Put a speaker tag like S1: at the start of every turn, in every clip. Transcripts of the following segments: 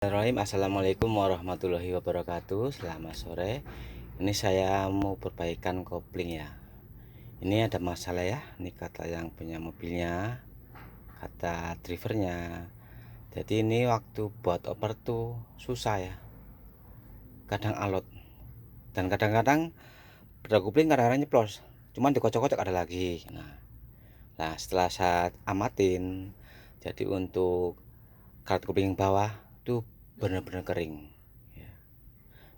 S1: Assalamualaikum warahmatullahi wabarakatuh. Selamat sore. Ini saya mau perbaikan kopling ya. Ini ada masalah ya. Ini kata yang punya mobilnya, kata drivernya. Jadi ini waktu buat oper tuh susah ya. Kadang alot dan kadang-kadang pada kopling kadang-kadang nyeplos. Cuman dikocok-kocok ada lagi. Nah, setelah saya amatin, jadi untuk karet kopling bawah tuh benar-benar kering.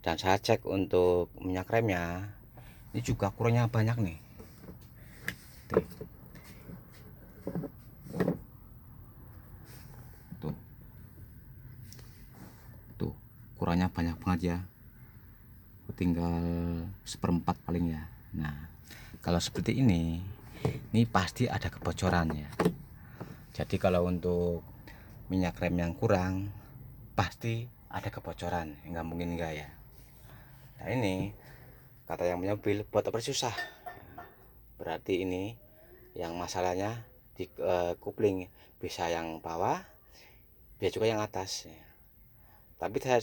S1: Dan saya cek untuk minyak remnya, ini juga kurangnya banyak nih. Tuh, tuh kurangnya banyak banget ya. Tinggal seperempat paling ya. Nah, kalau seperti ini pasti ada kebocoran ya. Jadi kalau untuk minyak rem yang kurang, pasti ada kebocoran. Nggak mungkin enggak ya. Nah ini kata yang punya mobil buat oper susah. Berarti ini yang masalahnya di kopling, bisa yang bawah, bisa juga yang atas ya. Tapi saya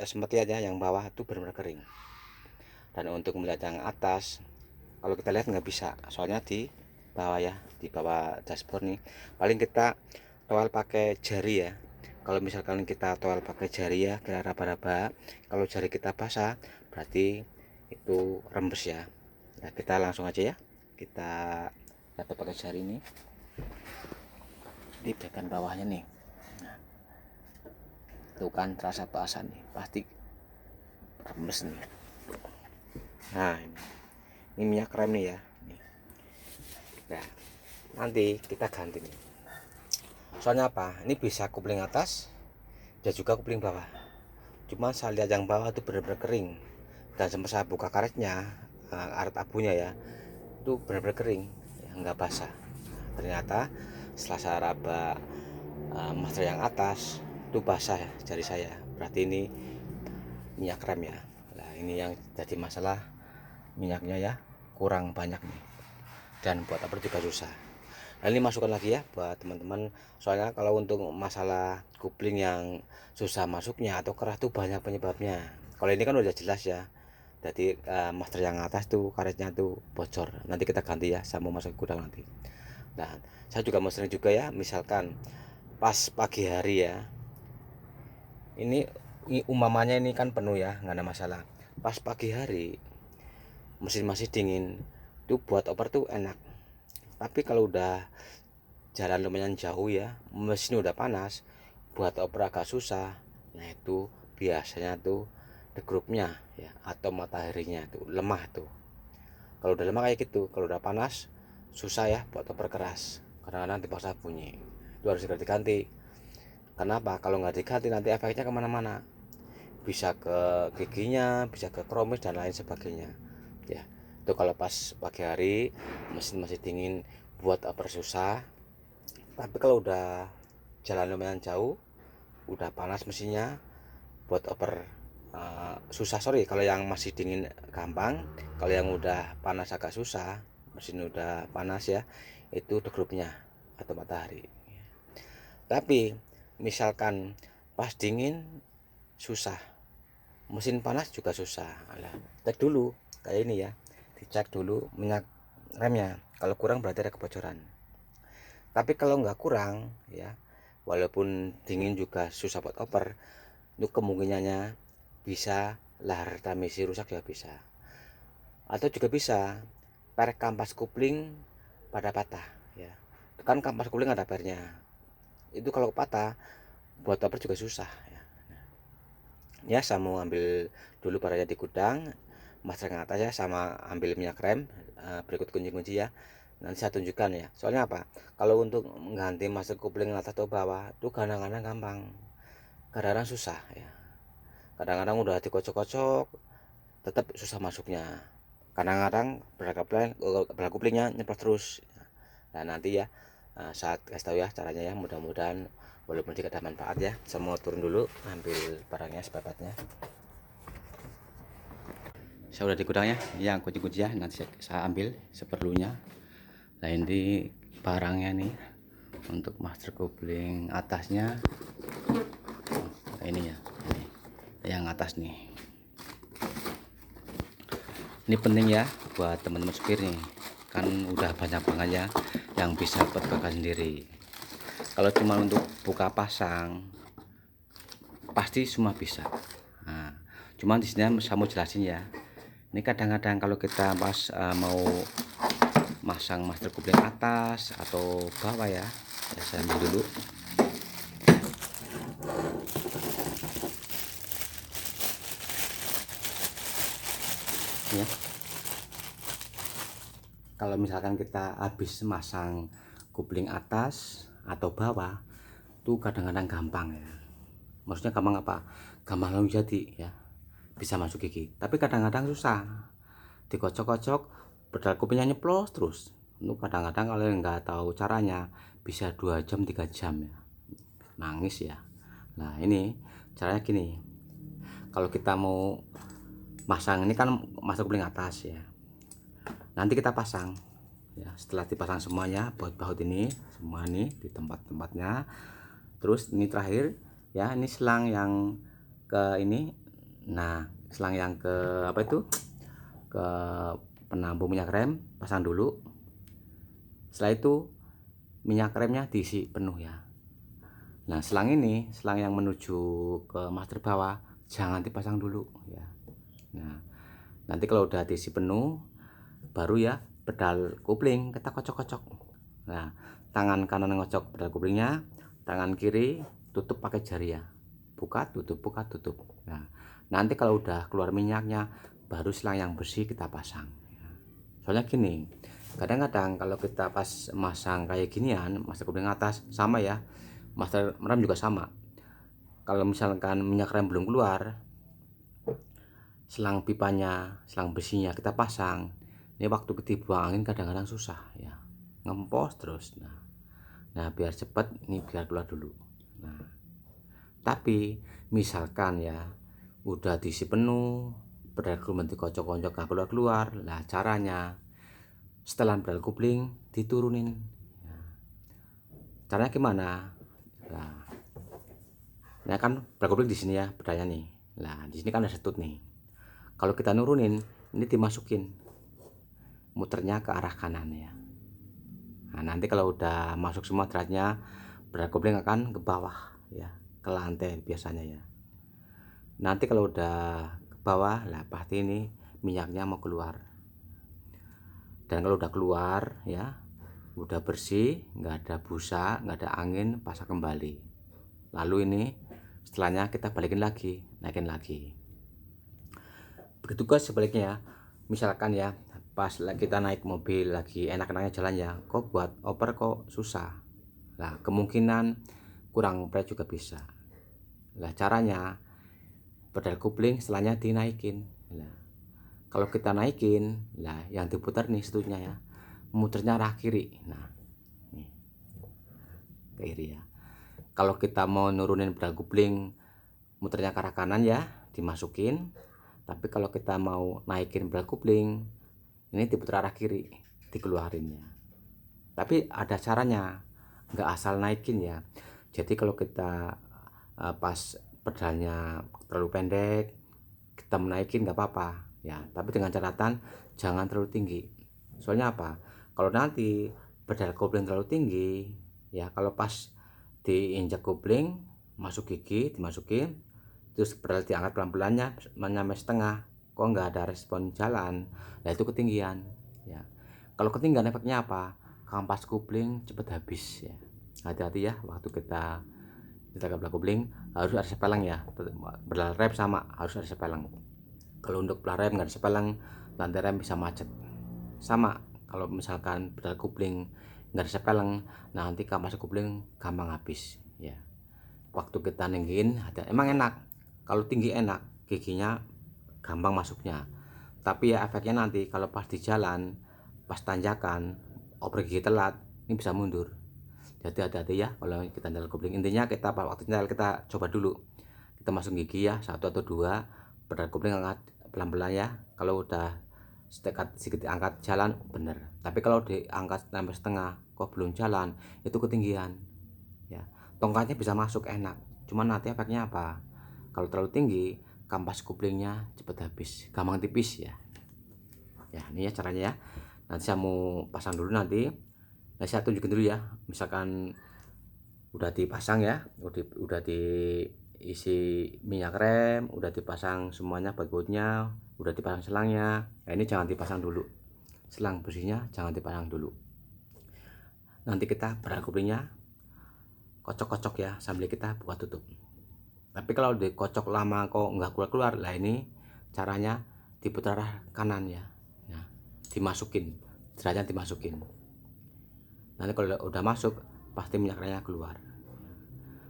S1: sempat lihat ya, yang bawah itu benar-benar kering. Dan untuk melihat yang atas, kalau kita lihat nggak bisa, soalnya di bawah ya, di bawah dashboard nih paling kita toel pakai jari ya. Kalau misalkan kita toel pakai jari ya, kita raba-raba, kalau jari kita basah berarti itu rembes ya. Nah kita langsung aja ya, kita raba pakai jari ini di bagian bawahnya nih. Nah, tuh kan terasa basah nih, pasti rembes nih. Nah ini minyak rem nih ya. Nah nanti kita ganti nih, soalnya apa, ini bisa kopling atas dan juga kopling bawah. Cuma saya lihat yang bawah itu benar-benar kering, dan sempat saya buka karetnya, karet abunya ya, itu benar-benar kering ya, nggak basah. Ternyata setelah saya raba master yang atas itu basah ya jari saya, berarti ini minyak rem ya. Nah ini yang jadi masalah, minyaknya ya kurang banyak nih, dan buat apa juga susah. Nah ini masukkan lagi ya buat teman-teman, soalnya kalau untuk masalah kopling yang susah masuknya atau keras tuh banyak penyebabnya. Kalau ini kan udah jelas ya, jadi master yang atas tuh karetnya tuh bocor, nanti kita ganti ya, saya mau masuk gudang nanti. Nah saya juga mau sering juga ya, misalkan pas pagi hari ya, ini umpamanya ini kan penuh ya, nggak ada masalah. Pas pagi hari mesin masih dingin tuh buat oper tuh enak. Tapi kalau udah jalan lumayan jauh ya, mesin udah panas, buat oper agak susah. Nah itu biasanya tuh degrupnya ya, atau mataharinya tuh lemah tuh. Kalau udah lemah kayak gitu, kalau udah panas susah ya buat oper keras, kadang-kadang dipaksa bunyi. Itu harus segera diganti. Kenapa? Kalau nggak diganti nanti efeknya kemana-mana, bisa ke giginya, bisa ke kromis dan lain sebagainya ya. Itu kalau pas pagi hari mesin masih dingin buat oper susah. Tapi kalau udah jalan lumayan jauh, udah panas mesinnya, buat oper susah. Sorry, kalau yang masih dingin gampang, kalau yang udah panas agak susah, mesin udah panas ya, itu degrupnya atau matahari. Tapi misalkan pas dingin susah, mesin panas juga susah. Alah, cek dulu kayak ini ya, dicek dulu minyak remnya, kalau kurang berarti ada kebocoran. Tapi kalau nggak kurang ya, walaupun dingin juga susah buat oper, itu kemungkinannya bisa lahar transmisi rusak juga bisa. Atau juga bisa per kampas kopling pada patah ya. Kan kampas kopling ada pernya, itu kalau patah buat oper juga susah ya. Ya saya mau ambil dulu barangnya di gudang, master yang atas ya, sama ambil minyak rem, berikut kunci-kunci ya. Nanti saya tunjukkan ya, soalnya apa, kalau untuk mengganti master kopling atas atau bawah itu kadang-kadang gampang, kadang-kadang susah ya. Kadang-kadang udah dikocok-kocok tetap susah masuknya, kadang-kadang belah koplingnya nyeplos terus. Nah nanti ya saat kasih tahu ya caranya ya, mudah-mudahan walaupun tidak ada manfaat ya. Saya mau turun dulu ambil barangnya sebabatnya. Saya udah di gudang ya, ini yang kunci-kunci ya, nanti saya ambil seperlunya. Nah ini barangnya nih, untuk master kopling atasnya ini ya, ini yang atas nih. Ini penting ya buat teman-teman supir nih, kan udah banyak banget ya yang bisa buat bakar sendiri. Kalau cuma untuk buka pasang pasti semua bisa. Nah, cuman di sini saya mau jelasin ya. Ini kadang-kadang kalau kita pas mau masang master kopling atas atau bawah ya, saya ambil dulu. Ya. Kalau misalkan kita habis masang kopling atas atau bawah, tuh kadang-kadang gampang ya. Maksudnya gampang apa? Gampang langsung jadi ya, bisa masuk gigi. Tapi kadang-kadang susah, dikocok-kocok, pedal koplingnya nyeplos terus. Itu kadang-kadang kalau nggak tahu caranya bisa 2 jam 3 jam ya, nangis ya. Nah ini caranya gini, kalau kita mau masang ini kan masuk kopling atas ya, nanti kita pasang ya. Setelah dipasang semuanya, baut-baut ini semua nih di tempat-tempatnya, terus ini terakhir ya, ini selang yang ke ini. Nah selang yang ke apa itu, ke penambung minyak rem, pasang dulu. Setelah itu minyak remnya diisi penuh ya. Nah selang ini, selang yang menuju ke master bawah jangan dipasang dulu ya. Nah nanti kalau udah diisi penuh baru ya pedal kopling kita kocok-kocok. Nah tangan kanan ngocok pedal koplingnya, tangan kiri tutup pakai jari ya, buka tutup buka tutup. Nah nanti kalau udah keluar minyaknya baru selang yang bersih kita pasang. Soalnya gini, kadang-kadang kalau kita pas masang kayak ginian, master kopling atas sama ya, master rem juga sama. Kalau misalkan minyak rem belum keluar, selang pipanya, selang besinya kita pasang, ini waktu kita buang angin kadang-kadang susah ya, ngempos terus. Nah biar cepet ini biar keluar dulu. Nah tapi misalkan ya udah diisi penuh, pedal kopling dikocok-kocok gak keluar-keluar, nah caranya setelah pedal kopling diturunin. Caranya gimana? Nah kan pedal kopling di sini ya pedalnya nih. Nah di sini kan ada setut nih. Kalau kita nurunin, ini dimasukin, muternya ke arah kanan ya. Nah nanti kalau udah masuk semua dratnya, pedal kopling akan ke bawah ya, ke lantai biasanya ya. Nanti kalau udah ke bawah, lah pasti ini minyaknya mau keluar. Dan kalau udah keluar ya, udah bersih, nggak ada busa, nggak ada angin, pasang kembali. Lalu ini setelahnya kita balikin lagi, naikin lagi. Begitu juga sebaliknya, misalkan ya pas kita naik mobil lagi enak-enaknya jalan ya, kok buat oper kok susah. Nah kemungkinan kurang press juga bisa. Nah caranya pedal kopling setelahnya dinaikin. Nah kalau kita naikin, lah yang diputar nih setutnya ya, muternya arah kiri. Nah nih ke kiri ya. Kalau kita mau nurunin pedal kopling, muternya ke arah kanan ya, dimasukin. Tapi kalau kita mau naikin pedal kopling, ini diputar arah kiri, dikeluarinnya. Tapi ada caranya, nggak asal naikin ya. Jadi kalau kita pas pedalnya terlalu pendek, kita menaikin nggak apa-apa ya. Tapi dengan catatan jangan terlalu tinggi. Soalnya apa? Kalau nanti pedal kopling terlalu tinggi, ya kalau pas diinjak kopling masuk gigi dimasukin, terus pedal diangkat pelan-pelannya sampai setengah, kok nggak ada respon jalan, nah itu ketinggian ya. Kalau ketinggian efeknya apa? Kampas kopling cepet habis ya. Hati-hati ya waktu kita ke pedal kopling, harus ada sepelang ya. Pedal rem sama harus ada sepelang. Kalau untuk pedal rem nggak ada sepelang, lantai rem bisa macet. Sama kalau misalkan pedal kopling nggak ada sepelang, nah nanti kampas kopling gampang habis ya. Waktu kita ninggiin emang enak, kalau tinggi enak, giginya gampang masuknya. Tapi ya efeknya nanti kalau pas di jalan, pas tanjakan, oper gigi telat, ini bisa mundur. Jadi hati-hati ya kalau kita nyalain kopling. Intinya kita waktu nyalain kita coba dulu, kita masuk gigi ya 1 atau 2, pedal kopling angkat pelan-pelan ya. Kalau udah sedikit angkat jalan bener. Tapi kalau diangkat sampai setengah kok belum jalan, itu ketinggian ya. Tongkatnya bisa masuk enak, cuman nanti efeknya apa? Kalau terlalu tinggi, kampas koplingnya cepat habis, gampang tipis ya. Ya, ini ya caranya ya. Nanti saya mau pasang dulu nanti. Nah, saya tunjukin dulu ya. Misalkan udah dipasang ya, udah diisi minyak rem, udah dipasang semuanya bautnya, udah dipasang selangnya. Nah, ini jangan dipasang dulu. Selang bersihnya jangan dipasang dulu. Nanti kita berat koplingnya kocok-kocok ya sambil kita buka tutup. Tapi kalau dikocok lama kok nggak keluar-keluar, lah ini caranya diputar kanan ya. Nah, dimasukin, derajat dimasukin. Nanti kalau udah masuk pasti minyak remnya keluar.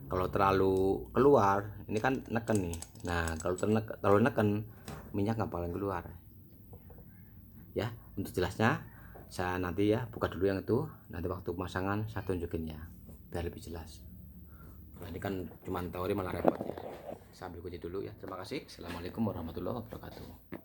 S1: Kalau terlalu keluar, ini kan neken nih. Nah, kalau terlalu neken, minyak nggak bakalan keluar. Ya, untuk jelasnya saya nanti ya buka dulu yang itu. Nanti waktu pemasangan saya tunjukin ya, biar lebih jelas. Nah, ini kan cuma teori malah repot ya. Saya ambil kunci dulu ya. Terima kasih. Assalamualaikum warahmatullahi wabarakatuh.